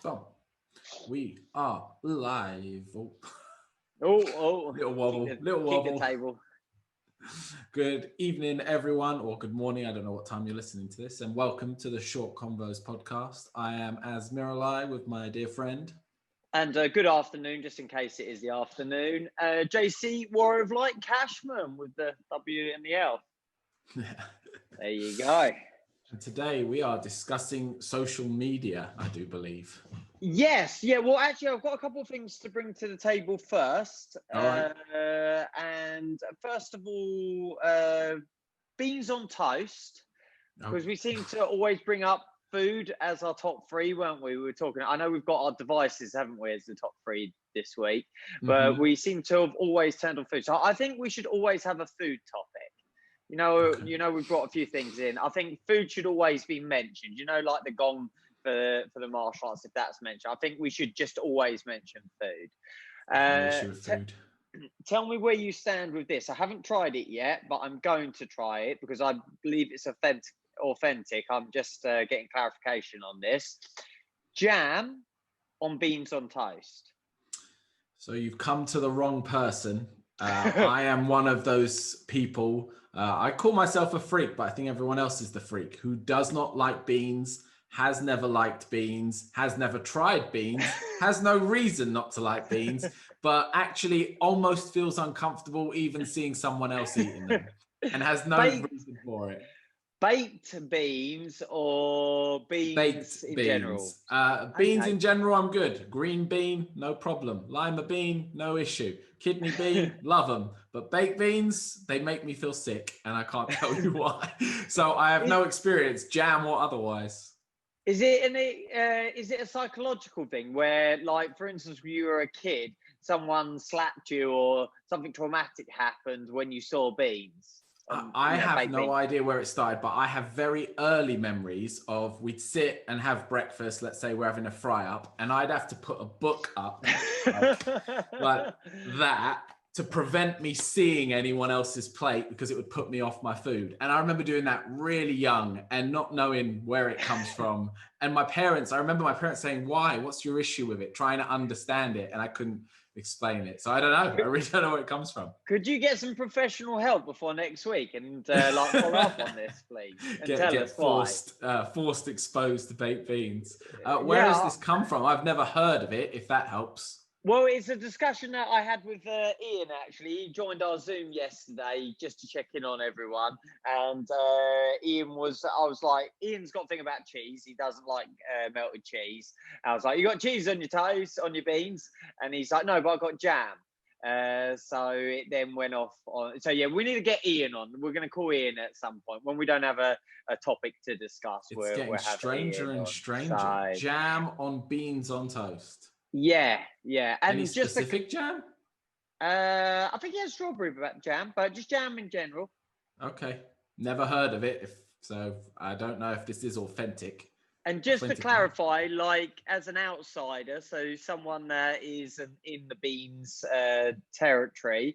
Stop. We are live. Oh, Oh, little kick wobble, the little kick the wobble. table. Good evening, everyone, or good morning. I don't know what time you're listening to this, and welcome to the Short Convos podcast. I am Asmiralai with my dear friend. And good afternoon, just in case it is the afternoon. JC, Warrior of Light, Cashman with the W and the L. There you go. And today we are discussing social media, I do believe. Yes, yeah. Well, actually, I've got a couple of things to bring to the table first. All right. And first of all, beans on toast, because we seem to always bring up food as our top three, weren't we? We were talking. I know we've got our devices, haven't we, as the top three this week, but we seem to have always turned on food. So I think we should always have a food topic. We've brought a few things in. I think food should always be mentioned. Like the gong for the martial arts, if that's mentioned. I think we should just always mention food. No issue with food. Tell me where you stand with this. I haven't tried it yet, but I'm going to try it because I believe it's authentic. I'm just getting clarification on this. Jam on beans on toast. So you've come to the wrong person. I am one of those people. I call myself a freak, but I think everyone else is the freak who does not like beans, has never liked beans, has never tried beans, has no reason not to like beans, but actually almost feels uncomfortable even seeing someone else eating them and has no reason for it. Baked beans or beans in general? Beans in general, I'm good. Green bean, no problem. Lima bean, no issue. Kidney bean, love them. But baked beans, they make me feel sick, and I can't tell you why. So I have no experience, jam or otherwise. Is it a psychological thing where, like, for instance, when you were a kid, someone slapped you or something traumatic happened when you saw beans? I have no idea where it started, but I have very early memories of we'd sit and have breakfast. Let's say we're having a fry up, and I'd have to put a book up like that to prevent me seeing anyone else's plate because it would put me off my food. And I remember doing that really young and not knowing where it comes from. And I remember my parents saying, "Why? What's your issue with it?" Trying to understand it, and I couldn't explain it. So I don't know. I really don't know where it comes from. Could you get some professional help before next week and follow up on this, please? And tell us why. Forced exposed to baked beans. Where has this come from? I've never heard of it, if that helps. Well, it's a discussion that I had with Ian, actually. He joined our Zoom yesterday just to check in on everyone. And I was like, Ian's got a thing about cheese. He doesn't like melted cheese. I was like, you got cheese on your toast, on your beans? And he's like, no, but I've got jam. So it then went off on. So yeah, we need to get Ian on. We're going to call Ian at some point when we don't have a topic to discuss. It's getting stranger and stranger. So, jam on beans on toast. Yeah. And any specific jam? I think he has strawberry jam, but just jam in general. Okay. Never heard of it, so I don't know if this is authentic. And just to clarify, like as an outsider, so someone that is in the beans territory,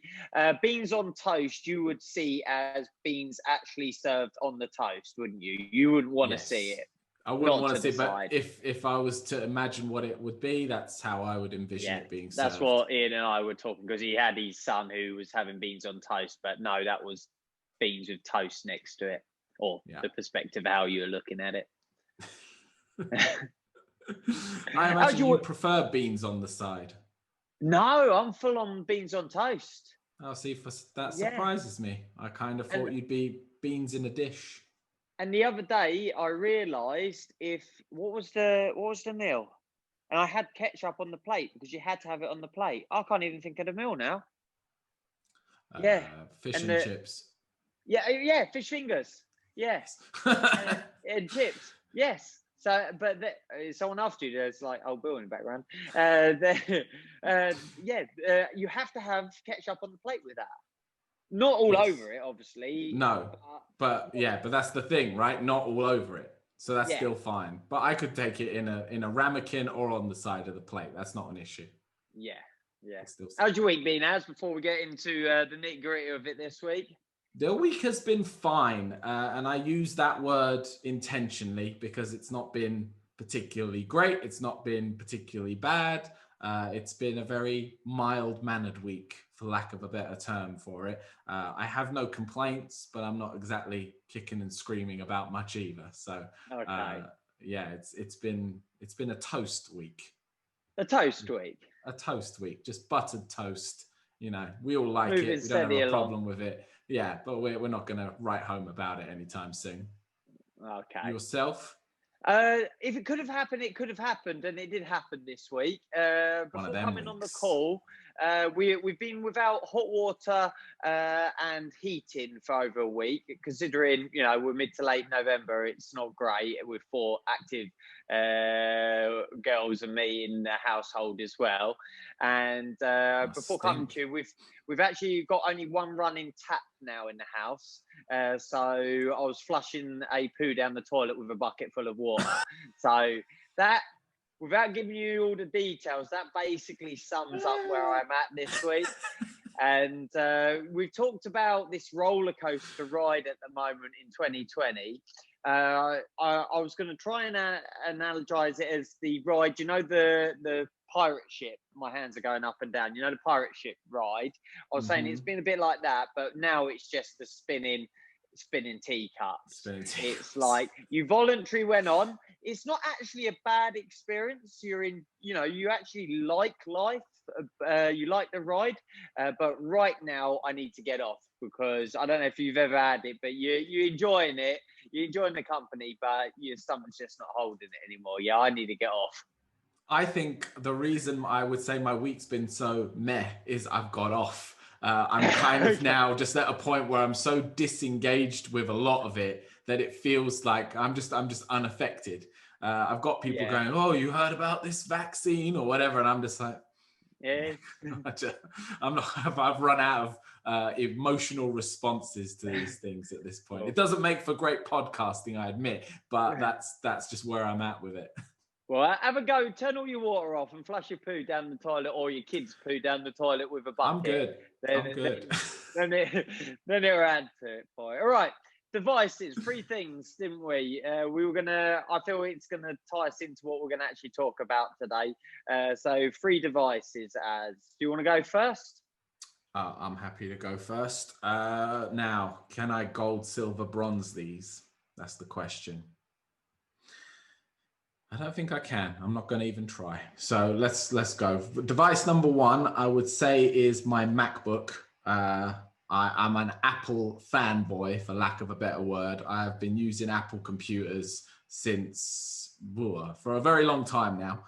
beans on toast, you would see as beans actually served on the toast, wouldn't you? You wouldn't want to see it. I wouldn't want to see it, but if I was to imagine what it would be, that's how I would envision it being served. That's what Ian and I were talking, because he had his son who was having beans on toast, but no, that was beans with toast next to it, or the perspective of how you were looking at it. I imagine you prefer beans on the side. No, I'm full on beans on toast. Oh, see, that surprises me. I kind of thought you'd be beans in a dish. And the other day, I realised what was the meal? And I had ketchup on the plate because you had to have it on the plate. I can't even think of the meal now. Fish and chips. Yeah, fish fingers. Yes, and chips. Yes. So, but someone asked you. There's like old Bill in the background. You have to have ketchup on the plate with that. Not all over it, obviously. No, but that's the thing, right? Not all over it. So that's still fine. But I could take it in a ramekin or on the side of the plate. That's not an issue. Yeah. How's your week been, Az, before we get into the nitty-gritty of it this week? The week has been fine. And I use that word intentionally because it's not been particularly great. It's not been particularly bad. It's been a very mild-mannered week, for lack of a better term for it. I have no complaints, but I'm not exactly kicking and screaming about much either. So, Okay. yeah, it's been a toast week. A toast week. A toast week, just buttered toast. You know, we all like Moving it. We don't have steady a along. problem with it. Yeah, but we're not going to write home about it anytime soon. Okay. Yourself? If it could have happened, it could have happened, and it did happen this week. One of Before them coming on the weeks. call, we've been without hot water and heating for over a week. Considering we're mid to late November, it's not great with 4 active girls and me in the household as well. And before coming to you, we've actually got only one running tap now in the house. So I was flushing a poo down the toilet with a bucket full of water. So that, without giving you all the details, that basically sums up where I'm at this week. And we've talked about this roller coaster ride at the moment in 2020. I was going to try and analogize it as the ride, the pirate ship. My hands are going up and down. The pirate ship ride. I was saying it's been a bit like that, but now it's just the spinning teacups. It's like you voluntarily went on. It's not actually a bad experience. You actually like life. You like the ride, but right now I need to get off, because I don't know if you've ever had it, but you're enjoying it. You're enjoying the company, but your stomach's just not holding it anymore. Yeah, I need to get off. I think the reason I would say my week's been so meh is I've got off. I'm kind of now just at a point where I'm so disengaged with a lot of it that it feels like I'm just unaffected. I've got people going, "Oh, you heard about this vaccine or whatever," and I'm just like, yeah. I've run out of emotional responses to these things at this point. It doesn't make for great podcasting, I admit, but that's just where I'm at with it. Well, have a go. Turn all your water off and flush your poo down the toilet, or your kids' poo down the toilet with a bucket. I'm good. I'm good. Then it'll add to it, boy. All right. Devices, 3 things, didn't we? I feel it's going to tie us into what we're going to actually talk about today. So 3 devices. Do you want to go first? I'm happy to go first. Now, can I gold, silver, bronze these? That's the question. I don't think I can. I'm not going to even try. So let's go. Device number 1, I would say, is my MacBook. I'm an Apple fanboy, for lack of a better word. I have been using Apple computers for a very long time now.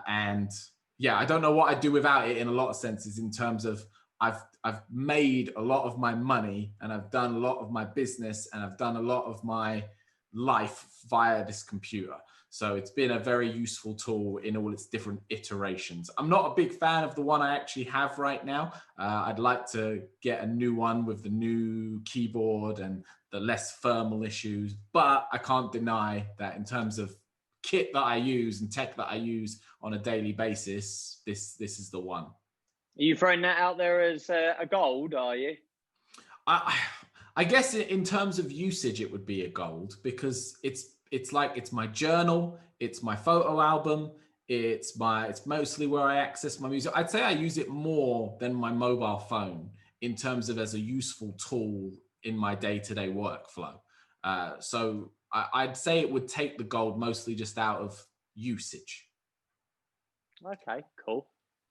And yeah, I don't know what I'd do without it in a lot of senses, in terms of I've made a lot of my money, and I've done a lot of my business, and I've done a lot of my life via this computer. So it's been a very useful tool in all its different iterations. I'm not a big fan of the one I actually have right now. I'd like to get a new one with the new keyboard and the less thermal issues, but I can't deny that in terms of kit that I use and tech that I use on a daily basis, this is the one. Are you throwing that out there as a gold, are you? I guess in terms of usage, it would be a gold, because it's my journal, it's my photo album, it's mostly where I access my music. I'd say I use it more than my mobile phone in terms of as a useful tool in my day-to-day workflow. So I'd say it would take the gold mostly just out of usage. Okay, cool.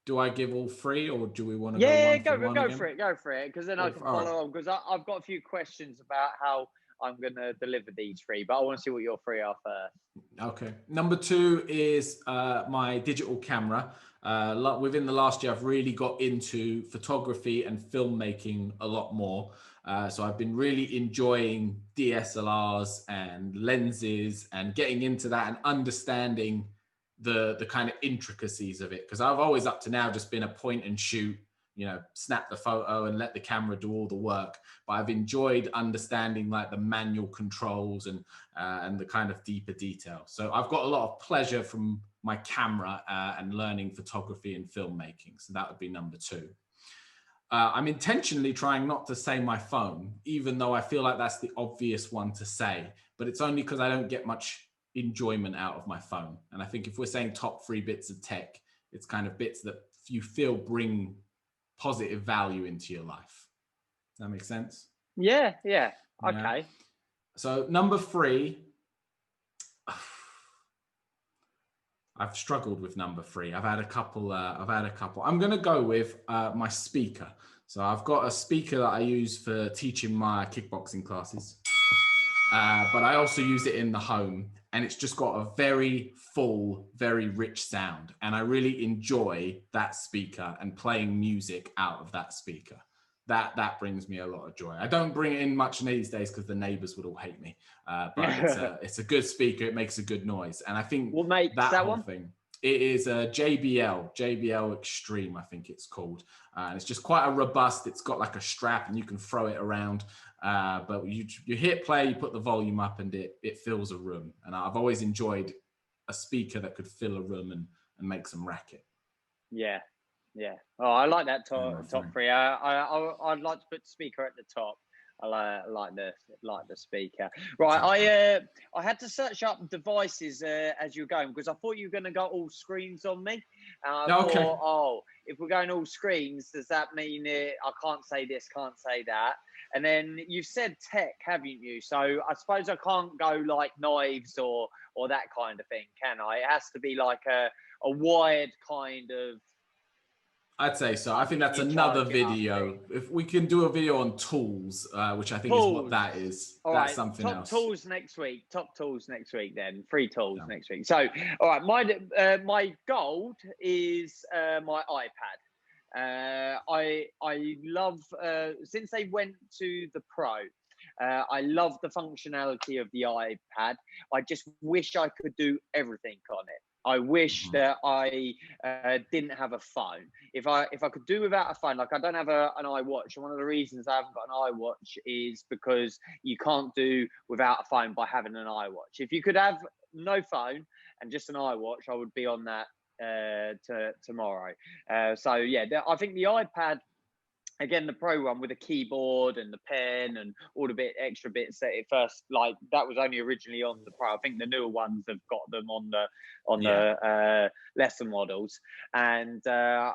Do I give all 3, or do we want to go for it, because then I can follow on, because I've got a few questions about how I'm going to deliver these 3, but I want to see what your 3 are first. Okay. Number 2 is my digital camera. Within the last year, I've really got into photography and filmmaking a lot more. So I've been really enjoying DSLRs and lenses and getting into that and understanding the kind of intricacies of it, because I've always up to now just been a point and shoot, snap the photo and let the camera do all the work. But I've enjoyed understanding like the manual controls and the kind of deeper detail. So I've got a lot of pleasure from my camera and learning photography and filmmaking. So that would be number 2. I'm intentionally trying not to say my phone, even though I feel like that's the obvious one to say, but it's only because I don't get much enjoyment out of my phone. And I think if we're saying top 3 bits of tech, it's kind of bits that you feel bring positive value into your life. Does that make sense? Yeah. Okay. So number 3, I've struggled with number 3. I've had a couple. I'm going to go with my speaker. So I've got a speaker that I use for teaching my kickboxing classes, but I also use it in the home, and it's just got a very full, very rich sound. And I really enjoy that speaker and playing music out of that speaker. That brings me a lot of joy. I don't bring it in much these days because the neighbors would all hate me. But it's a good speaker. It makes a good noise. And I think what makes that whole one? thing, it is a JBL Extreme, I think it's called. And it's just quite a robust. It's got like a strap and you can throw it around. But you hit play, you put the volume up, and it fills a room. And I've always enjoyed a speaker that could fill a room and make some racket. Yeah. Oh, I like that top 3. I'd like to put the speaker at the top. I like the speaker. Right, I had to search up devices as you were going, because I thought you were going to go all screens on me. Okay. Thought, if we're going all screens, does that mean I can't say this, can't say that? And then you've said tech, haven't you? So I suppose I can't go like knives or that kind of thing, can I? It has to be like a wide kind of. I'd say so. I think that's another video. If we can do a video on tools, which I think is what that is. All that's right, something else. Top tools next week then. 3 tools next week. So, all right, my gold is my iPad. I love, since they went to the Pro, I love the functionality of the iPad. I just wish I could do everything on it. I wish that I didn't have a phone. If I could do without a phone, like I don't have an iWatch. And one of the reasons I haven't got an iWatch is because you can't do without a phone by having an iWatch. If you could have no phone and just an iWatch, I would be on that tomorrow. So yeah, I think the iPad, again, the Pro one with the keyboard and the pen and all the extra bits that it first, like, that was only originally on the Pro. I think the newer ones have got them on the lesser models. And I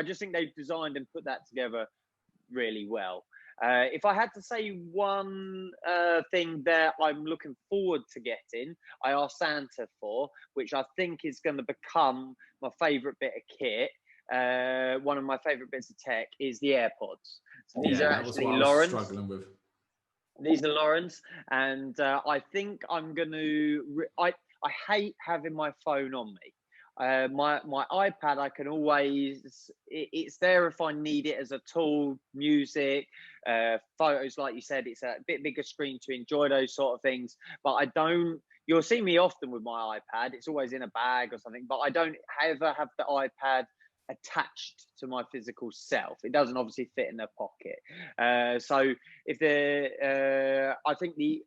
just think they've designed and put that together really well. If I had to say one thing that I'm looking forward to getting, I asked Santa for, which I think is going to become my favourite bit of kit. One of my favorite bits of tech is the AirPods. So these are actually Lauren's. Struggling with. These are Lauren's, and I think I'm going to. I hate having my phone on me. My iPad, I can always. It's there if I need it as a tool. Music, photos, like you said, it's a bit bigger screen to enjoy those sort of things. But I don't. You'll see me often with my iPad. It's always in a bag or something. But I don't ever have the iPad attached to my physical self. It doesn't obviously fit in a pocket. So if I think the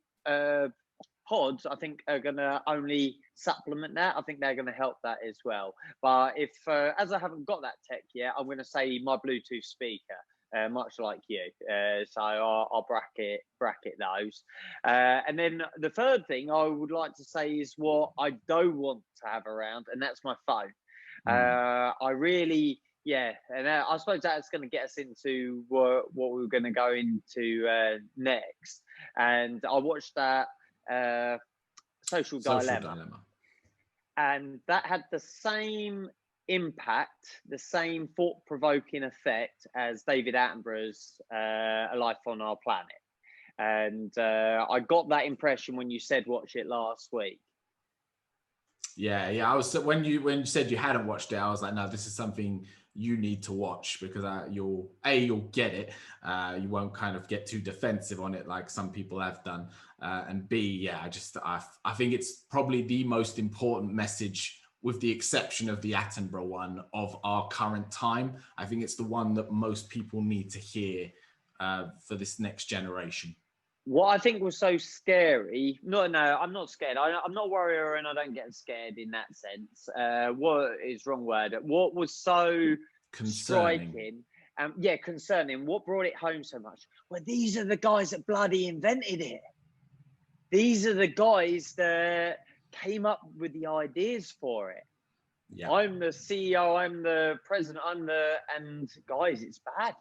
pods, I think, are going to only supplement that. I think they're going to help that as well. But if, as I haven't got that tech yet, I'm going to say my Bluetooth speaker. Much like you, so I'll bracket those, and then the third thing I would like to say is what I don't want to have around, and that's my phone. I really, and I suppose that's going to get us into what we're going to go into next. And I watched that Social Dilemma, and that had the same impact, the same thought-provoking effect as David Attenborough's A Life on Our Planet. And I got that impression when you said watch it last week. Yeah. I was when you said you hadn't watched it, I was like, no, this is something you need to watch, because you'll get it. You won't kind of get too defensive on it like some people have done. And B, I think it's probably the most important message, with the exception of the Attenborough one, of our current time. I think it's the one that most people need to hear for this next generation. What I think was so scary, no, I'm not scared. I'm not a warrior, and I don't get scared in that sense. What is wrong word? What was so striking? Concerning. What brought it home so much? Well, these are the guys that bloody invented it. These are the guys that came up with the ideas for it. Yeah. I'm the CEO, I'm the president, and guys, it's bad.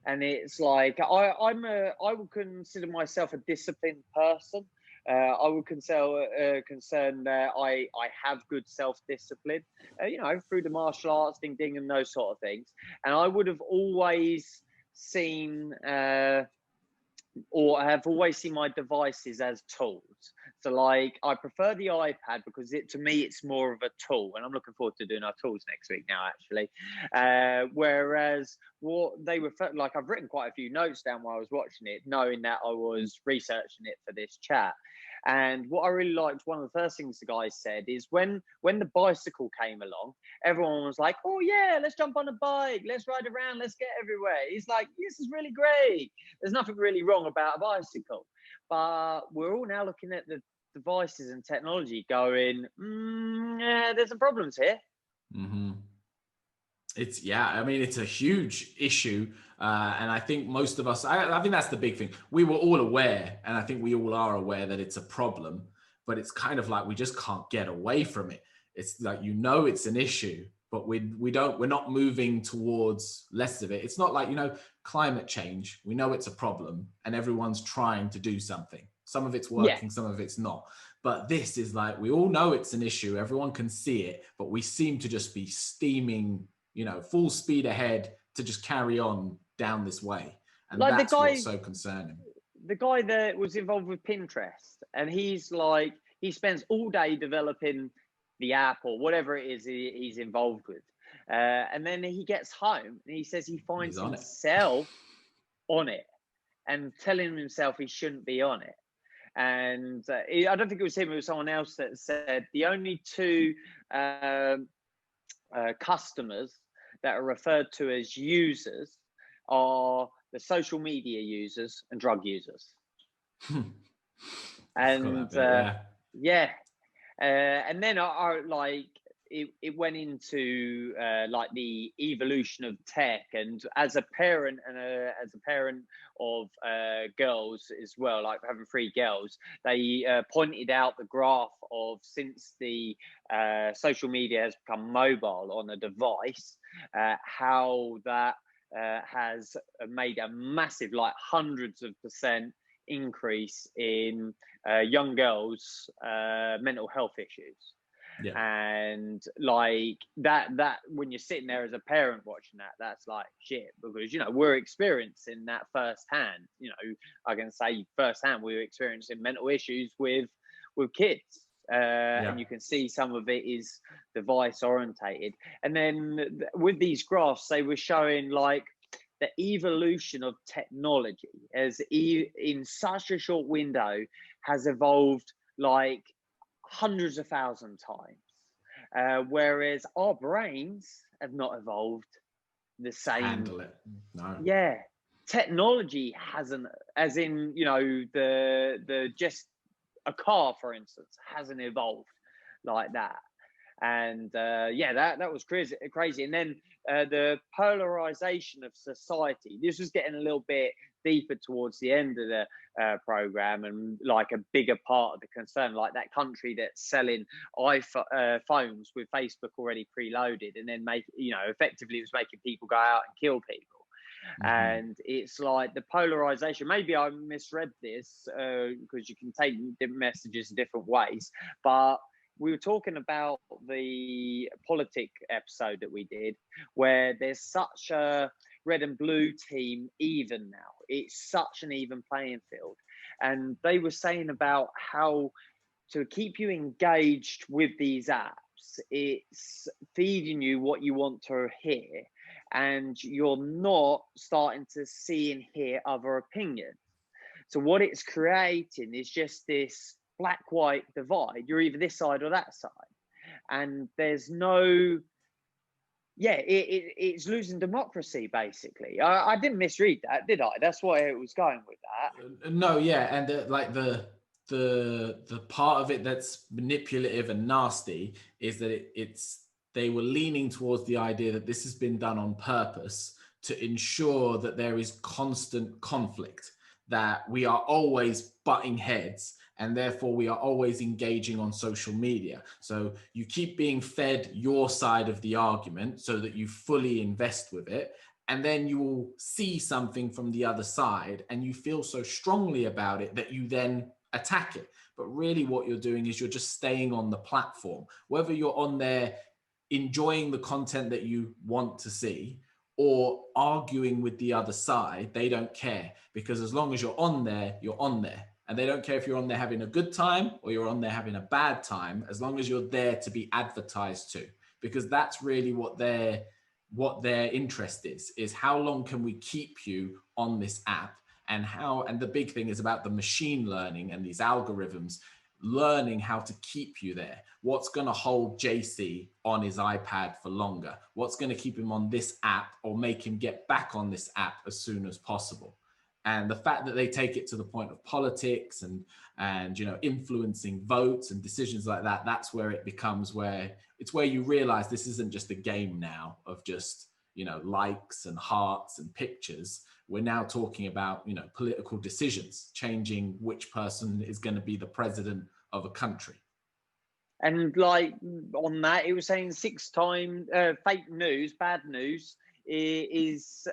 And it's like, I would consider myself a disciplined person. I would concern that I have good self-discipline, through the martial arts, ding, and those sort of things. And I would have always seen, or have always seen my devices as tools. So like, I prefer the iPad because to me, it's more of a tool, and I'm looking forward to doing our tools next week now, actually. Whereas what they were like, I've written quite a few notes down while I was watching it, knowing that I was researching it for this chat. And what I really liked, one of the first things the guy said is when the bicycle came along, everyone was like, oh yeah, let's jump on a bike, let's ride around, let's get everywhere. He's like, this is really great. There's nothing really wrong about a bicycle. But we're all now looking at the devices and technology going, yeah, there's some problems here. Mm-hmm. I mean, it's a huge issue. And I think most of us, I think that's the big thing. We were all aware, and I think we all are aware that it's a problem, but it's kind of like we just can't get away from it. It's like, it's an issue, but we're not moving towards less of it. It's not like, climate change. We know it's a problem and everyone's trying to do something. Some of it's working, some of it's not. But this is like, we all know it's an issue. Everyone can see it, but we seem to just be steaming, full speed ahead to just carry on down this way. And like that's what's so concerning. The guy that was involved with Pinterest, and he's like, he spends all day developing the app or whatever it is he's involved with. And then he gets home and he says he finds himself on it and telling himself he shouldn't be on it. And I don't think it was him, it was someone else that said the only two customers that are referred to as users are the social media users and drug users. And and then it went into like the evolution of tech, and as a parent of girls as well, like having 3 girls, they pointed out the graph of, since the social media has become mobile on a device, how that has made a massive, like hundreds of % increase in young girls' mental health issues. Yeah. And like that when you're sitting there as a parent watching that, that's like shit, because we're experiencing that firsthand. I can say firsthand, we're experiencing mental issues with kids. And you can see some of it is device orientated. And then with these graphs, they were showing like the evolution of technology as in such a short window has evolved like hundreds of thousand times, whereas our brains have not evolved the same. Handle it. No. Yeah, technology hasn't, as in the just a car, for instance, hasn't evolved like that. And that was crazy. And then the polarization of society. This was getting a little bit deeper towards the end of the program, and like a bigger part of the concern, like that country that's selling phones with Facebook already preloaded, and then effectively it was making people go out and kill people. Mm-hmm. And it's like the polarization. Maybe I misread this because you can take different messages in different ways, but we were talking about the politic episode that we did, where there's such a red and blue team even now. It's such an even playing field. And they were saying about how to keep you engaged with these apps, it's feeding you what you want to hear, and you're not starting to see and hear other opinions. So what it's creating is just this black-white divide. You're either this side or that side, and there's no it's losing democracy, basically. I didn't misread that, did I? That's why it was going with that. No, and the part of it that's manipulative and nasty is that they were leaning towards the idea that this has been done on purpose to ensure that there is constant conflict, that we are always butting heads, And therefore we are always engaging on social media. So you keep being fed your side of the argument so that you fully invest with it. And then you will see something from the other side and you feel so strongly about it that you then attack it. But really what you're doing is you're just staying on the platform, whether you're on there enjoying the content that you want to see or arguing with the other side. They don't care, because as long as you're on there, you're on there. And they don't care if you're on there having a good time or you're on there having a bad time, as long as you're there to be advertised to, because that's really what their interest is how long can we keep you on this app, and the big thing is about the machine learning and these algorithms learning how to keep you there. What's going to hold JC on his iPad for longer? What's going to keep him on this app or make him get back on this app as soon as possible? And the fact that they take it to the point of politics and influencing votes and decisions like that, that's where it becomes where you realize this isn't just a game now of just, likes and hearts and pictures. We're now talking about, political decisions, changing which person is going to be the president of a country. And like on that, it was saying 6 times fake news, bad news is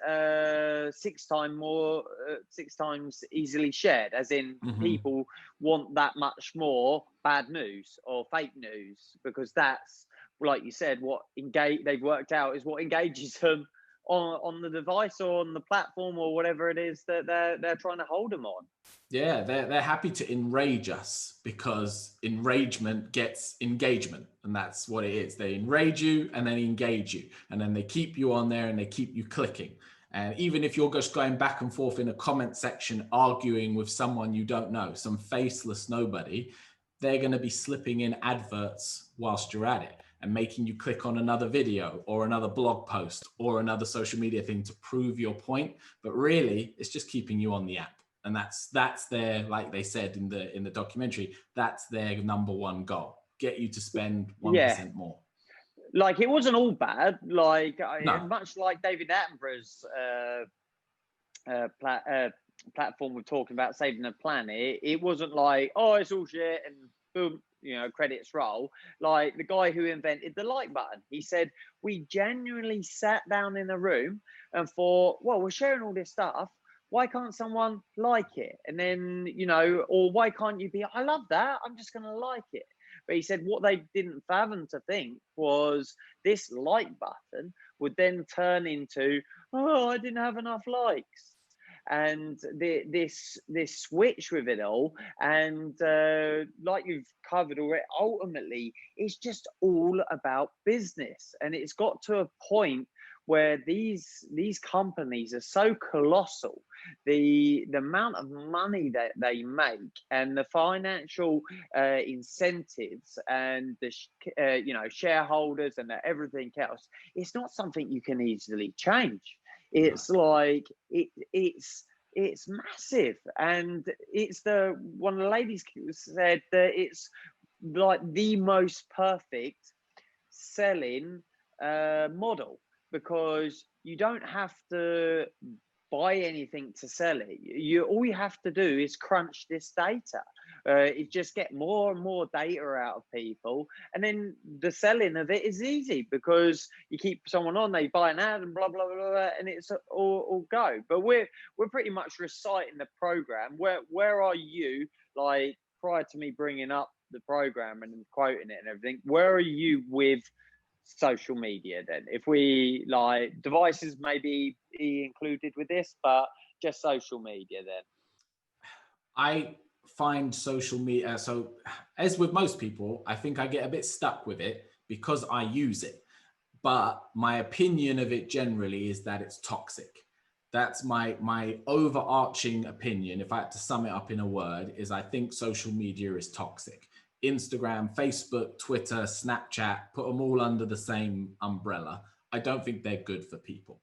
6 times easily shared, as in people want that much more bad news or fake news, because that's, like you said, what they've worked out is what engages them on the device or on the platform or whatever it is that they're trying to hold them on. Yeah, they're happy to enrage us, because enragement gets engagement, and that's what it is. They enrage you and then engage you, and then they keep you on there and they keep you clicking. And even if you're just going back and forth in a comment section arguing with someone you don't know, some faceless nobody, they're going to be slipping in adverts whilst you're at it and making you click on another video or another blog post or another social media thing to prove your point. But really, it's just keeping you on the app. And that's their, like they said in the documentary, that's their number one goal: get you to spend 1% more. Like, it wasn't all bad. Like, no. Much like David Attenborough's platform we're talking about, saving the planet, it wasn't like, oh, it's all shit and boom, credits roll. Like the guy who invented the like button, he said, we genuinely sat down in a room and thought, well, we're sharing all this stuff, why can't someone like it? And then, or why can't you be, I love that, I'm just going to like it. But he said what they didn't fathom to think was this like button would then turn into, oh, I didn't have enough likes. And this switch with it all, and like you've covered already, ultimately it's just all about business. And it's got to a point where these companies are so colossal, the amount of money that they make and the financial incentives and the shareholders and everything else, it's not something you can easily change. It's like it's massive, and it's one of the ladies said that it's like the most perfect selling model, because you don't have to buy anything to sell it. All you have to do is crunch this data. It just get more and more data out of people, and then the selling of it is easy, because you keep someone on, they buy an ad and blah blah blah, blah, and it's all go. But we're pretty much reciting the program. Where are you, like, prior to me bringing up the program and quoting it and everything, where are you with social media then? If we, like, devices maybe be included with this, but just social media then? I find social media, so as with most people, I think I get a bit stuck with it because I use it. But my opinion of it generally is that it's toxic. That's my overarching opinion. If I had to sum it up in a word, is I think social media is toxic. Instagram, Facebook, Twitter, Snapchat, put them all under the same umbrella. I don't think they're good for people.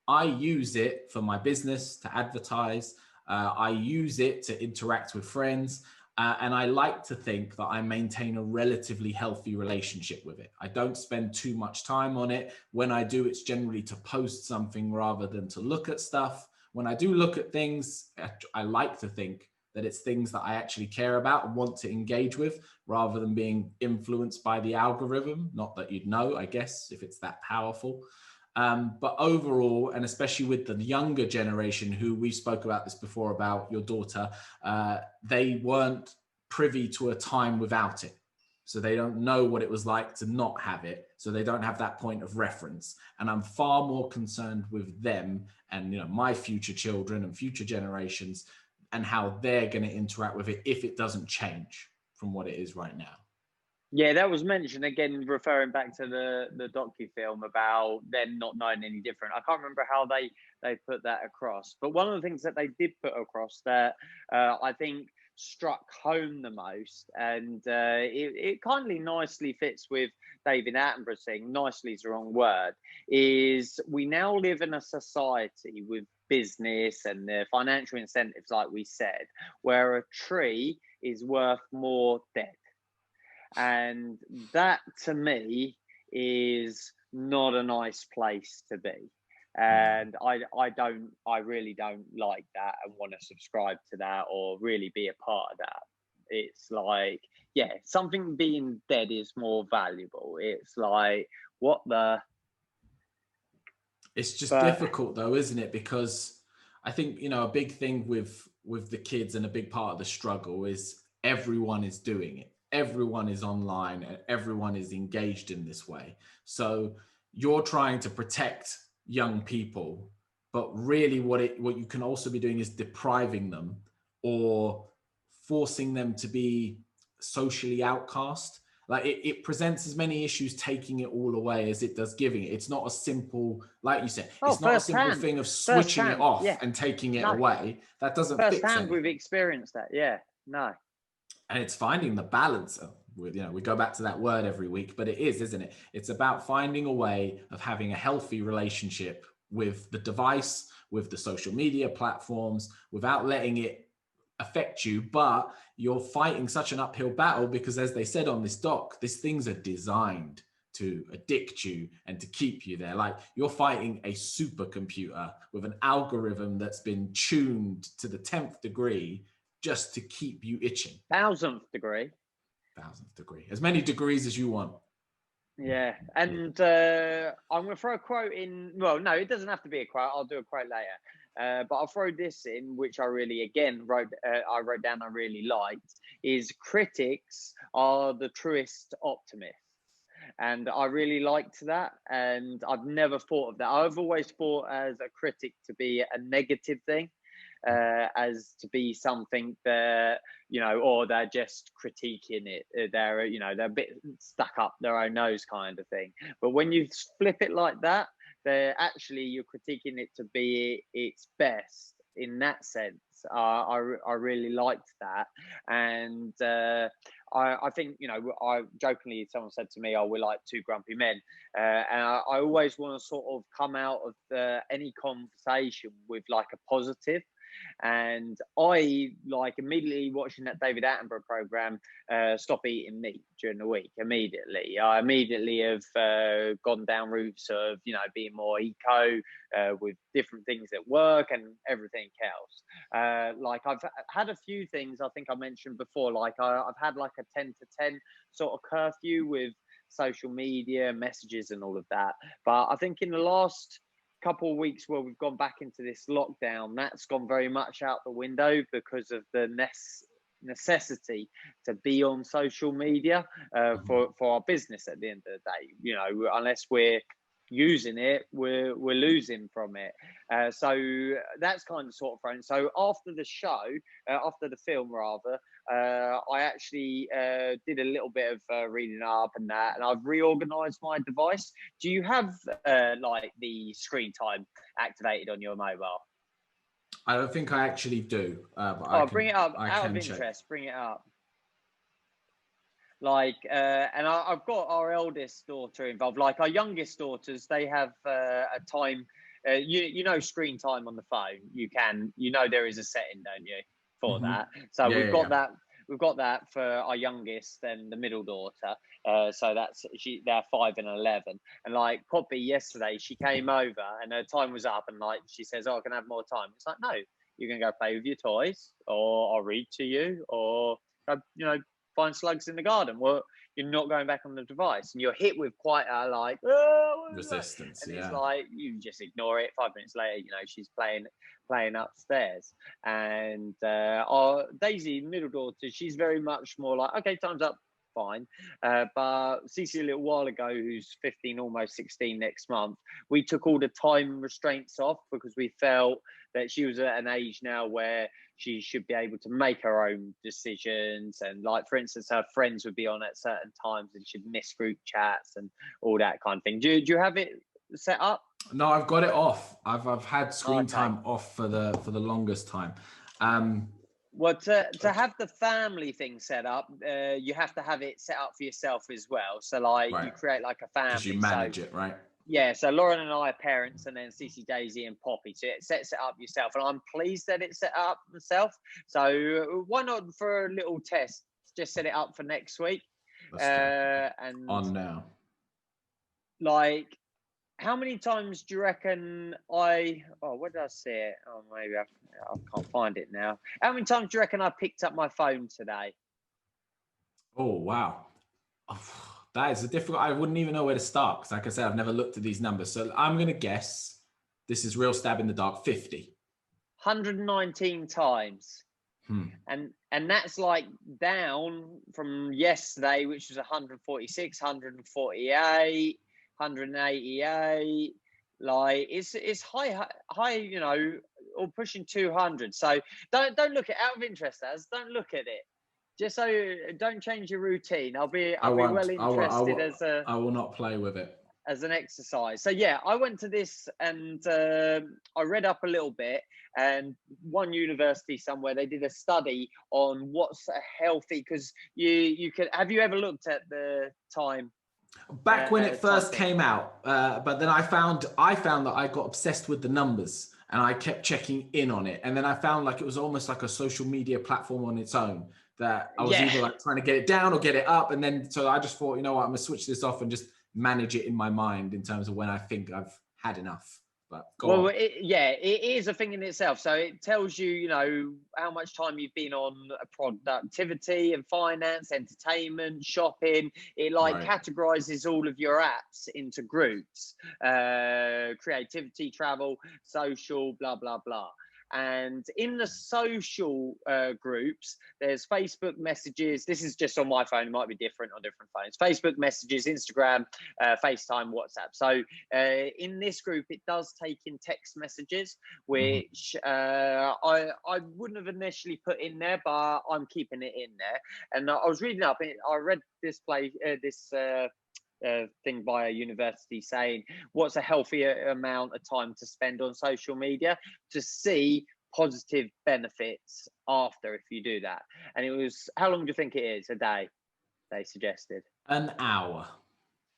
I use it for my business, to advertise. I use it to interact with friends. And I like to think that I maintain a relatively healthy relationship with it. I don't spend too much time on it. When I do, it's generally to post something rather than to look at stuff. When I do look at things, I like to think that it's things that I actually care about and want to engage with, rather than being influenced by the algorithm. Not that you'd know, I guess, if it's that powerful. But overall, and especially with the younger generation, who we spoke about this before about your daughter, they weren't privy to a time without it. So they don't know what it was like to not have it. So they don't have that point of reference. And I'm far more concerned with them and, you know, my future children and future generations, and how they're going to interact with it if it doesn't change from what it is right now. Yeah, that was mentioned again, referring back to the docu-film about them not knowing any different. I can't remember how they put that across, but one of the things that they did put across that I think struck home the most, and it kindly nicely fits with David Attenborough saying, nicely is the wrong word, is we now live in a society with business and the financial incentives, like we said, where a tree is worth more dead. And that, to me, is not a nice place to be. And I really don't like that and want to subscribe to that or really be a part of that. It's like, yeah, something being dead is more valuable. It's like, what the... It's just difficult though, isn't it? Because I think, you know, a big thing with the kids and a big part of the struggle is everyone is doing it. Everyone is online and everyone is engaged in this way. So you're trying to protect young people, but really what you can also be doing is depriving them or forcing them to be socially outcast. Like it presents as many issues taking it all away as it does giving it. It's not a simple, like you said, it's not a simple thing of switching it off and taking it away. That doesn't fix anything. We've experienced that. Yeah, no. And it's finding the balance of, you know, we go back to that word every week, but it is, isn't it? It's about finding a way of having a healthy relationship with the device, with the social media platforms, without letting it affect you. But you're fighting such an uphill battle because, as they said on this doc, these things are designed to addict you and to keep you there. Like, you're fighting a supercomputer with an algorithm that's been tuned to the 10th degree just to keep you itching. 1000th degree. 1000th degree. As many degrees as you want. Yeah. And I'm going to throw a quote in. Well, no, it doesn't have to be a quote. I'll do a quote later. But I'll throw this in, which I really, again, wrote down I really liked, is critics are the truest optimists. And I really liked that. And I've never thought of that. I've always thought as a critic to be a negative thing. As to be something that, you know, or they're just critiquing it. They're, you know, they're a bit stuck up their own nose kind of thing. But when you flip it like that, they're actually, you're critiquing it to be its best in that sense. I really liked that. And I think, you know, I jokingly, someone said to me, oh, we're like two grumpy men. And I always want to sort of come out of any conversation with like a positive. And I, like, immediately watching that David Attenborough program, stop eating meat during the week immediately. I immediately have gone down routes of, you know, being more eco with different things at work and everything else. Like, I've had a few things I think I mentioned before, like I've had like a 10 to 10 sort of curfew with social media messages and all of that. But I think in the last couple of weeks where we've gone back into this lockdown, that's gone very much out the window because of the necessity to be on social media for our business at the end of the day. You know, unless we're using it, we're losing from it. So that's kind of sort of thrown. So after the show, after the film rather, I actually did a little bit of reading up and that, and I've reorganized my device. Do you have like the screen time activated on your mobile? I don't think I actually do. But bring it up. Out of interest, bring it up. Like, and I've got our eldest daughter involved. Like, our youngest daughters, they have a time. You know, screen time on the phone. You can, you know, there is a setting, don't you, for that? So we've got that. We've got that for our youngest and the middle daughter. So they're 5 and 11. And like Poppy yesterday, she came over and her time was up, and like she says, "Oh, I can have more time." It's like, no, you're going to go play with your toys, or I'll read to you, or go, find slugs in the garden. Well, you're not going back on the device, and you're hit with quite a like resistance. And yeah. it's like you just ignore it. 5 minutes later, she's playing upstairs, and our Daisy, middle daughter, she's very much more like, okay, time's up, fine. But Cece, a little while ago, who's 15, almost 16 next month, we took all the time restraints off because we felt that she was at an age now where she should be able to make her own decisions. And like, for instance, her friends would be on at certain times and she'd miss group chats and all that kind of thing. Do you have it set up? No, I've got it off. I've had screen time off for the longest time. Well, to have the family thing set up, you have to have it set up for yourself as well. So like you create like a family. Because you manage it, right? Yeah, so Lauren and I are parents, and then Cece, Daisy, and Poppy. So it sets it up yourself, and I'm pleased that it's set up myself. So why not, for a little test, just set it up for next week? And on now. Like, how many times do you reckon where did I see it? Oh, maybe I can't find it now. How many times do you reckon I picked up my phone today? Oh, wow. That is a difficult. I wouldn't even know where to start because, like I said, I've never looked at these numbers. So I'm going to guess, this is real stab in the dark, 50. 119 times. And that's like down from yesterday, which was 146, 148, 188. Like it's high, or pushing 200. So don't look at, out of interest, don't look at it. Just so don't change your routine. I'll be well interested I will not play with it as an exercise. So yeah, I went to this and I read up a little bit, and one university somewhere, they did a study on what's a healthy, because you could, have you ever looked at the time back when it first came out, but then I found that I got obsessed with the numbers and I kept checking in on it, and then I found like it was almost like a social media platform on its own, that I was either like trying to get it down or get it up. And then, so I just thought, you know what, I'm gonna switch this off and just manage it in my mind in terms of when I think I've had enough. But it is a thing in itself. So it tells you, how much time you've been on productivity and finance, entertainment, shopping. It categorizes all of your apps into groups, creativity, travel, social, blah, blah, blah. And in the social groups, there's Facebook messages. This is just on my phone. It might be different on different phones. Facebook messages, Instagram, FaceTime, WhatsApp. So in this group, it does take in text messages, which I wouldn't have initially put in there, but I'm keeping it in there. And I was reading up. I read this thing by a university saying what's a healthier amount of time to spend on social media to see positive benefits after, if you do that. And it was, how long do you think it is a day, they suggested? An hour.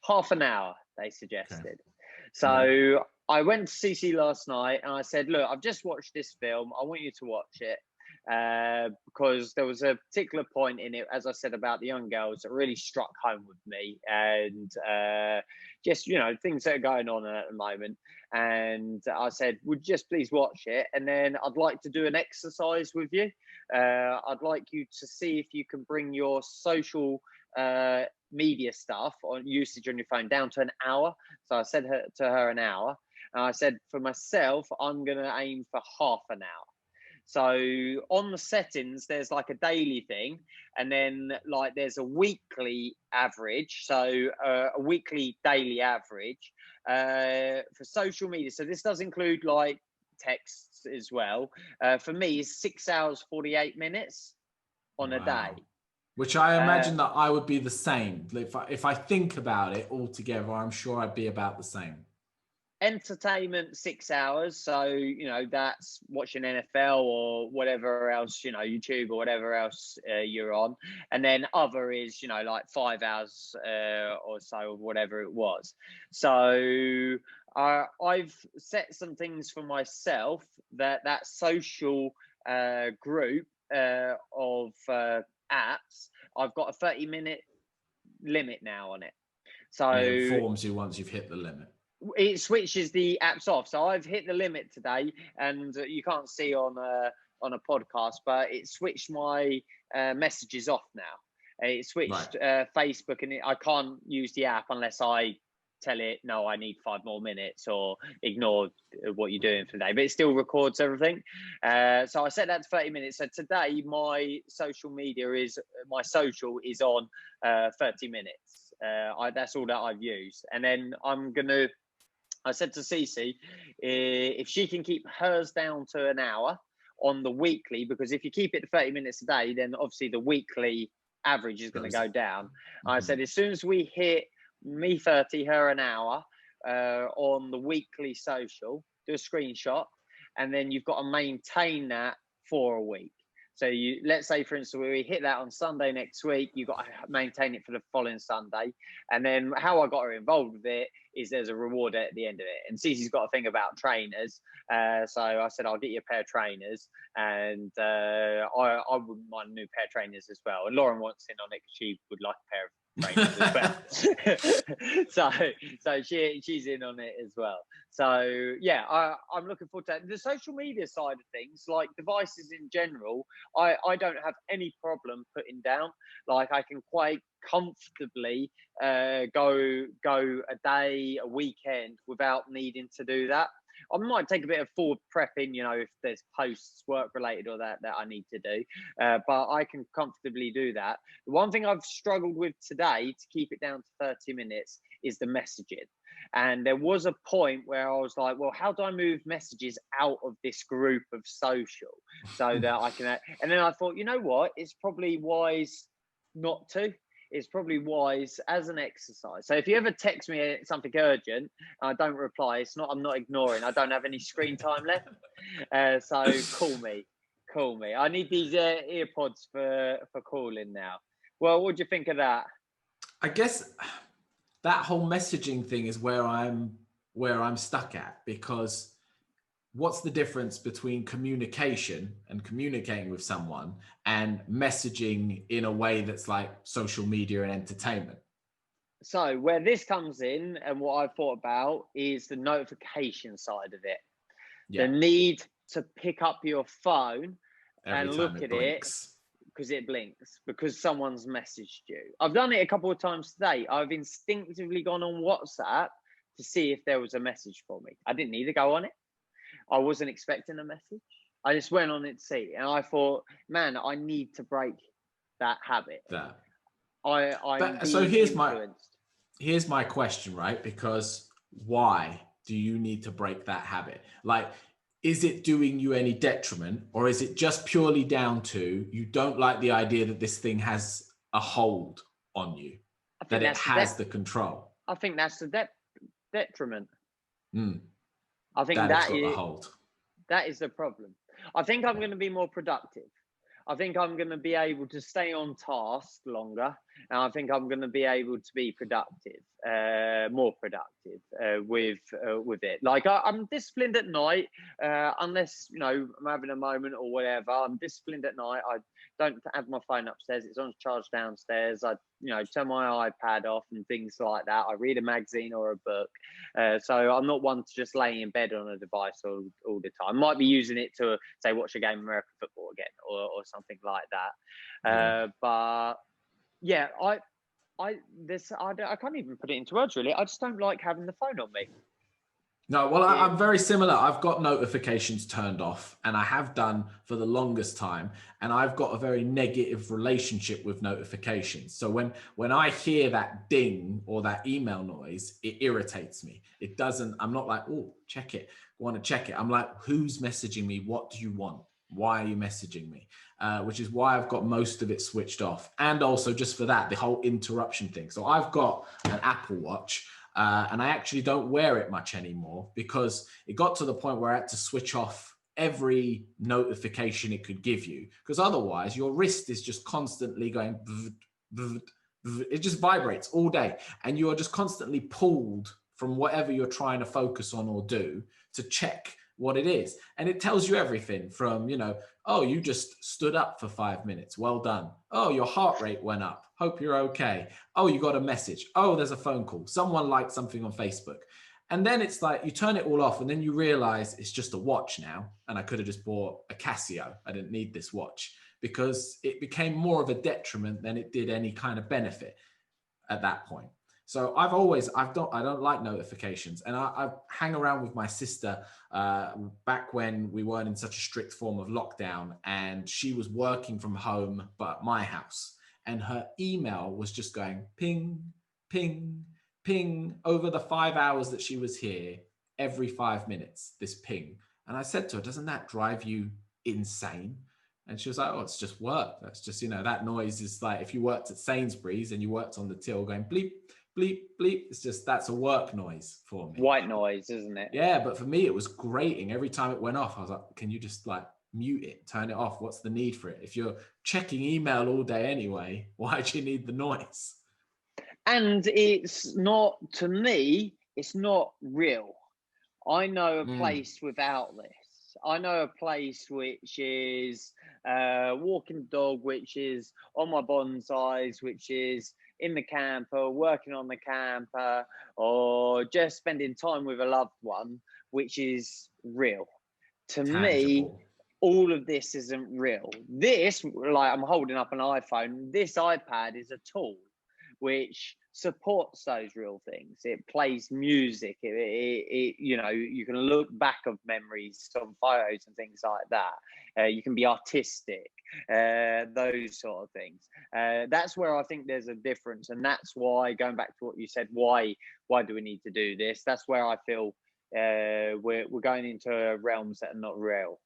Half an hour, they suggested. Okay. So I went to CC last night and I said, look, I've just watched this film, I want you to watch it. Because there was a particular point in it, as I said, about the young girls that really struck home with me, and just things that are going on at the moment. And I said, would you just please watch it, and then I'd like to do an exercise with you. I'd like you to see if you can bring your social media stuff on usage on your phone down to an hour. So I said to her an hour, and I said for myself, I'm going to aim for half an hour. So on the settings, there's like a daily thing, and then like there's a weekly average. So a weekly daily average for social media. So this does include like texts as well. For me, is 6 hours, 48 minutes on a day. Which I imagine that I would be the same. If I think about it all together, I'm sure I'd be about the same. Entertainment, 6 hours. So, that's watching NFL or whatever else, YouTube or whatever else you're on. And then other is, like 5 hours or so, whatever it was. So I've set some things for myself that social group of apps. I've got a 30-minute limit now on it. So it informs you once you've hit the limit. it switches the apps off. So I've hit the limit today, and you can't see on a podcast, but it switched my messages off now. It switched Facebook, and I can't use the app unless I tell it, no, I need 5 more minutes, or ignore what you're doing for the day. But it still records everything. So I set that to 30 minutes. So today, my social is on 30 minutes. That's all that I've used. And then I said to Cece, if she can keep hers down to an hour on the weekly, because if you keep it to 30 minutes a day, then obviously the weekly average is going to go down. I said, as soon as we hit me 30, her an hour on the weekly social, do a screenshot, and then you've got to maintain that for a week. So let's say, for instance, we hit that on Sunday next week, you've got to maintain it for the following Sunday. And then how I got her involved with it is there's a reward at the end of it. And Cece's got a thing about trainers. So I said, I'll get you a pair of trainers. And I wouldn't mind a new pair of trainers as well. And Lauren wants in on it because she would like a pair of so she's in on it as well. So yeah, I'm looking forward to that. The social media side of things, like devices in general, I don't have any problem putting down. Like I can quite comfortably go a day, a weekend without needing to do that. I might take a bit of forward prepping, if there's posts work related or that I need to do, but I can comfortably do that. The one thing I've struggled with today to keep it down to 30 minutes is the messaging. And there was a point where I was like, well, how do I move messages out of this group of social so that I can, and then I thought, you know what, it's probably wise not to. It's probably wise as an exercise. So if you ever text me something urgent, and I don't reply, I'm not ignoring. I don't have any screen time left. So call me. I need these earpods for calling now. Well, what do you think of that? I guess that whole messaging thing is where I'm stuck at, because what's the difference between communication and communicating with someone and messaging in a way that's like social media and entertainment? So where this comes in, and what I've thought about, is the notification side of it. Yeah. The need to pick up your phone and look at it because it blinks, because someone's messaged you. I've done it a couple of times today. I've instinctively gone on WhatsApp to see if there was a message for me. I didn't need to go on it. I wasn't expecting a message. I just went on it to see, and I thought, man, I need to break that habit. So here's my question, right? Because why do you need to break that habit? Like, is it doing you any detriment, or is it just purely down to you don't like the idea that this thing has a hold on you, that it has the control? I think that's the detriment. I think that is the problem. I think I'm going to be more productive. I think I'm going to be able to stay on task longer, and I think I'm going to be able to be productive, more productive with it. Like I'm disciplined at night, unless I'm having a moment or whatever. I'm disciplined at night. I don't have my phone upstairs; it's on charge downstairs. I turn my iPad off and things like that. I read a magazine or a book. So I'm not one to just lay in bed on a device all the time. I might be using it to, say, watch a game of American football again or something like that. But yeah, I can't even put it into words, really. I just don't like having the phone on me. No, well, I'm very similar. I've got notifications turned off, and I have done for the longest time. And I've got a very negative relationship with notifications. So when I hear that ding or that email noise, it irritates me. It doesn't, I'm not like, oh, check it. I want to check it. I'm like, who's messaging me? What do you want? Why are you messaging me? Which is why I've got most of it switched off. And also just for that, the whole interruption thing. So I've got an Apple Watch. And I actually don't wear it much anymore, because it got to the point where I had to switch off every notification it could give you, because otherwise your wrist is just constantly going, it just vibrates all day, and you are just constantly pulled from whatever you're trying to focus on or do to check what it is. And it tells you everything from, oh, you just stood up for 5 minutes. Well done. Oh, your heart rate went up. Hope you're okay. Oh, you got a message. Oh, there's a phone call. Someone liked something on Facebook. And then it's like you turn it all off and then you realize it's just a watch now. And I could have just bought a Casio. I didn't need this watch, because it became more of a detriment than it did any kind of benefit at that point. So I don't like notifications, and I hang around with my sister back when we weren't in such a strict form of lockdown, and she was working from home, but at my house, and her email was just going ping, ping, ping over the 5 hours that she was here. Every 5 minutes, this ping. And I said to her, doesn't that drive you insane? And she was like, oh, it's just work. That's just, that noise is like if you worked at Sainsbury's and you worked on the till going bleep, bleep, bleep. It's just, that's a work noise for me. White noise, isn't it? Yeah, but for me, it was grating. Every time it went off, I was like, can you just like mute it, turn it off? What's the need for it? If you're checking email all day anyway, why do you need the noise? And it's not, to me, it's not real. I know a place without this. I know a place which is walking the dog, which is on my bonsais, which is in the camper, working on the camper, or just spending time with a loved one, which is real. To me, all of this isn't real. This, like I'm holding up an iPhone, this iPad is a tool which supports those real things. It plays music. It you can look back of memories on photos and things like that. You can be artistic, those sort of things. That's where I think there's a difference, and that's why, going back to what you said, why do we need to do this? That's where I feel we're going into realms that are not real.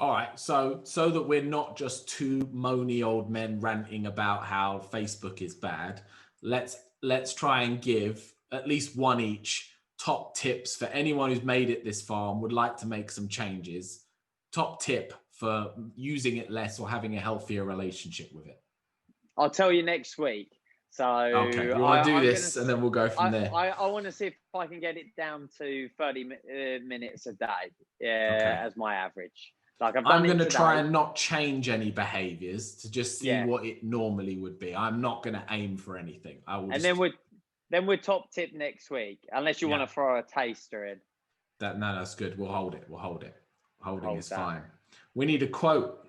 All right, so that we're not just two moany old men ranting about how Facebook is bad, let's try and give at least one each top tips for anyone who's made it this far and would like to make some changes. Top tip for using it less or having a healthier relationship with it. I'll tell you next week. So okay, you want to do this and then we'll go from there. I want to see if I can get it down to 30 minutes a day as my average. Like I'm going to try and not change any behaviors to just see what it normally would be. I'm not going to aim for anything. Then we're top tip next week, unless you want to throw a taster in. No, that's good. We'll hold it. Holding is fine. We need a quote.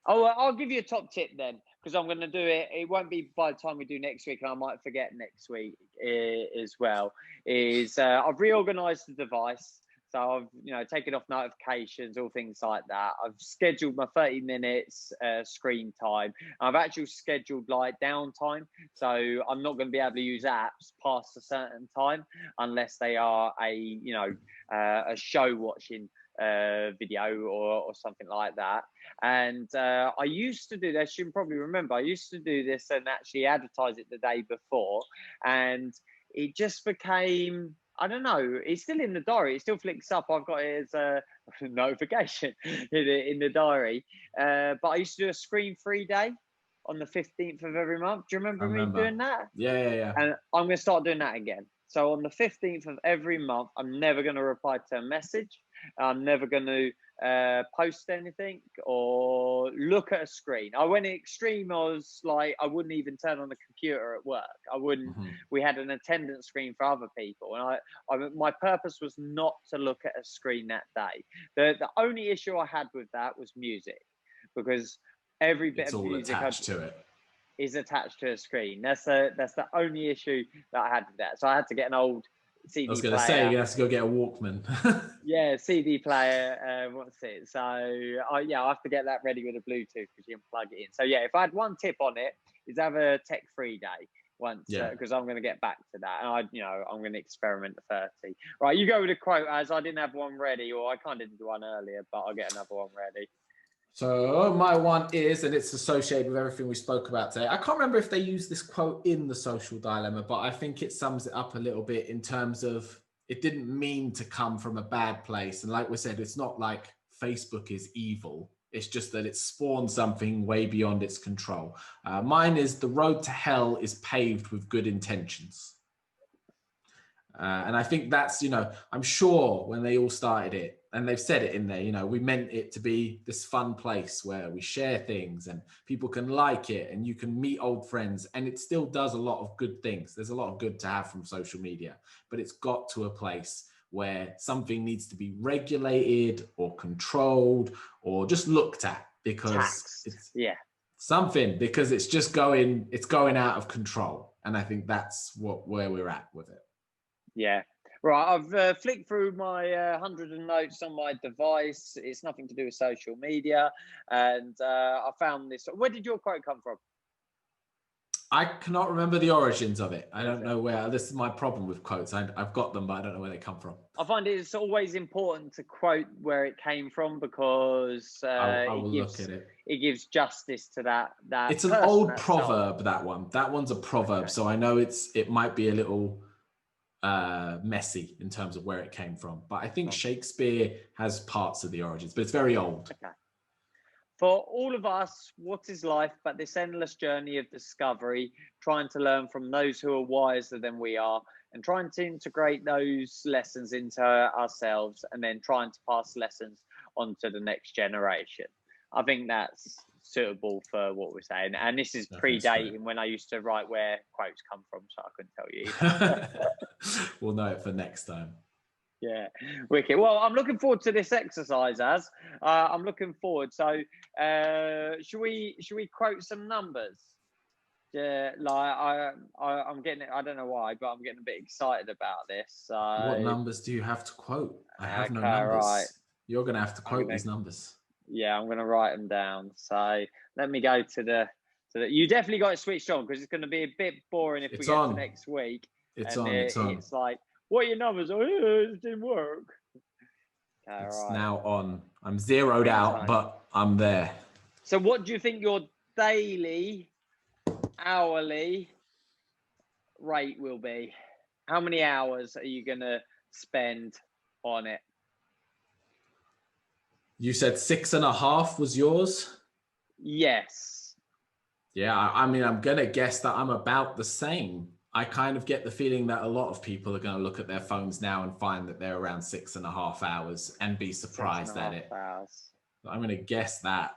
Oh, I'll give you a top tip then, because I'm going to do it. It won't be by the time we do next week, and I might forget next week as well. I've reorganized the device. So I've, taken off notifications, all things like that. I've scheduled my 30 minutes screen time. I've actually scheduled like downtime. So I'm not going to be able to use apps past a certain time unless they are a show watching video or something like that. And I used to do this, you can probably remember, I used to do this and actually advertise it the day before. And it just became, I don't know, it's still in the diary. It still flicks up. I've got it as a notification in the diary. But I used to do a screen-free day on the 15th of every month. Do you remember me doing that? Yeah. And I'm going to start doing that again. So on the 15th of every month, I'm never going to reply to a message. I'm never going to post anything or look at a screen. I went extreme. I was like, I wouldn't even turn on the computer at work. I wouldn't. We had an attendance screen for other people, and my purpose was not to look at a screen that day. The only issue I had with that was music, because every bit of music is attached to a screen. That's the only issue that I had with that. So I had to get an old CD player. I was going to say, you have to go get a Walkman. Yeah, CD player. What's it? So I have to get that ready with a Bluetooth, because you can plug it in. So yeah, if I had one tip on it, is have a tech-free day once, because I'm going to get back to that, and I'm going to experiment the 30. Right, you go with a quote, as I didn't have one ready, or I kind of did one earlier, but I'll get another one ready. So my one is, and it's associated with everything we spoke about today. I can't remember if they use this quote in The Social Dilemma, but I think it sums it up a little bit in terms of it didn't mean to come from a bad place. And like we said, it's not like Facebook is evil. It's just that it spawned something way beyond its control. Mine is, the road to hell is paved with good intentions. And I think that's, I'm sure when they all started it, and they've said it in there, you know, we meant it to be this fun place where we share things and people can like it and you can meet old friends, and it still does a lot of good things. There's a lot of good to have from social media, but it's got to a place where something needs to be regulated or controlled or just looked at, because it's something, because it's just going out of control. And I think that's where we're at with it. Yeah. Right, I've flicked through my 100 notes on my device. It's nothing to do with social media. And I found this. Where did your quote come from? I cannot remember the origins of it. I don't know where. This is my problem with quotes. I've got them, but I don't know where they come from. I find it's always important to quote where it came from, because I will look at it. It gives justice to that. It's an old proverb, that one. That one's a proverb. Okay. So I know it might be a little messy in terms of where it came from. But I think Shakespeare has parts of the origins, but it's very old. Okay. For all of us, what is life but this endless journey of discovery, trying to learn from those who are wiser than we are, and trying to integrate those lessons into ourselves, and then trying to pass lessons on to the next generation. I think that's suitable for what we're saying. And this is predating when I used to write where quotes come from, so I couldn't tell you. We'll know it for next time. Yeah, wicked. Well, I'm looking forward to this exercise, I'm looking forward. So, should we quote some numbers? Yeah, like I'm getting. I don't know why, but I'm getting a bit excited about this. So, what numbers do you have to quote? I have no numbers. Right. You're going to have to quote these numbers. Yeah, I'm going to write them down. So let me go to the. You definitely got it switched on, because it's going to be a bit boring if we get to next week. It's on. It's like, what are your numbers? Oh, yeah, it didn't work. It's now on. I'm zeroed out, but I'm there. So what do you think your daily, hourly rate will be? How many hours are you going to spend on it? You said 6.5 was yours? Yes. Yeah, I mean, I'm going to guess that I'm about the same. I kind of get the feeling that a lot of people are going to look at their phones now and find that they're around 6.5 hours and be surprised at it. I'm going to guess that.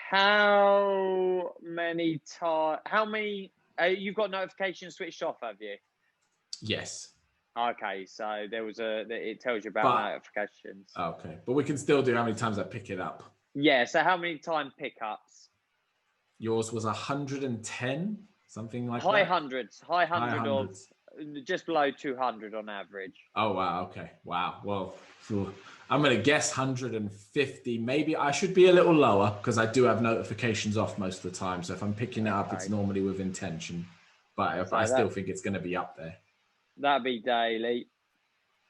How many times? You've got notifications switched off, have you? Yes. Okay, so it tells you about notifications. Okay, but we can still do how many times I pick it up. Yeah, so how many time pickups? Yours was 110, something like high that? Hundreds, high hundreds, just below 200 on average. Oh, wow, okay, wow. Well, I'm going to guess 150. Maybe I should be a little lower, because I do have notifications off most of the time. So if I'm picking it up, it's normally with intention. But I still think it's going to be up there. That'd be daily.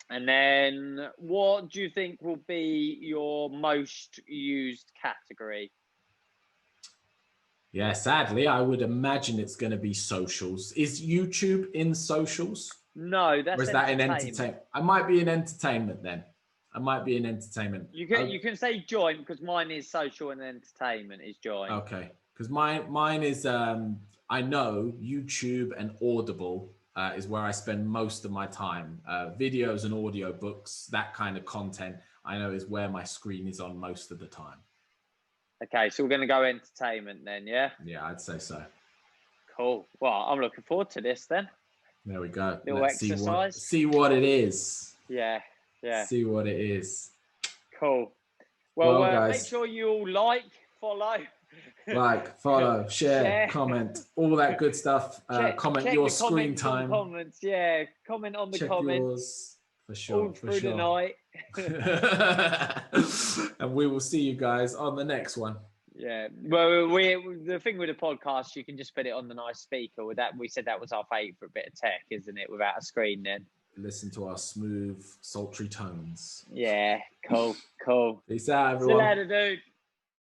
And then what do you think will be your most used category? Yeah, sadly, I would imagine it's going to be socials. Is YouTube in socials? No, that's. Or is that in entertainment? I might be in entertainment then. I might be in entertainment. You can say joint, because mine is social and entertainment is joint. Okay, because mine is I know YouTube and Audible is where I spend most of my time. Videos and audio books, that kind of content, I know is where my screen is on most of the time. Okay, so we're going to go entertainment then, yeah? Yeah, I'd say so. Cool. Well, I'm looking forward to this then. There we go. Little exercise. See what it is. Yeah. See what it is. Cool. Well, guys, make sure you all follow, share, comment, all that good stuff. Comment your screen time. Comments, yeah. Comment on the comments. Yours, for sure. All through the night. And we will see you guys on the next one. Yeah. Well, the thing with the podcast, you can just put it on the nice speaker. With that, we said that was our favourite bit of tech, isn't it? Without a screen, then. Listen to our smooth, sultry tones. Yeah. Cool. Peace out, everyone. See you later, dude.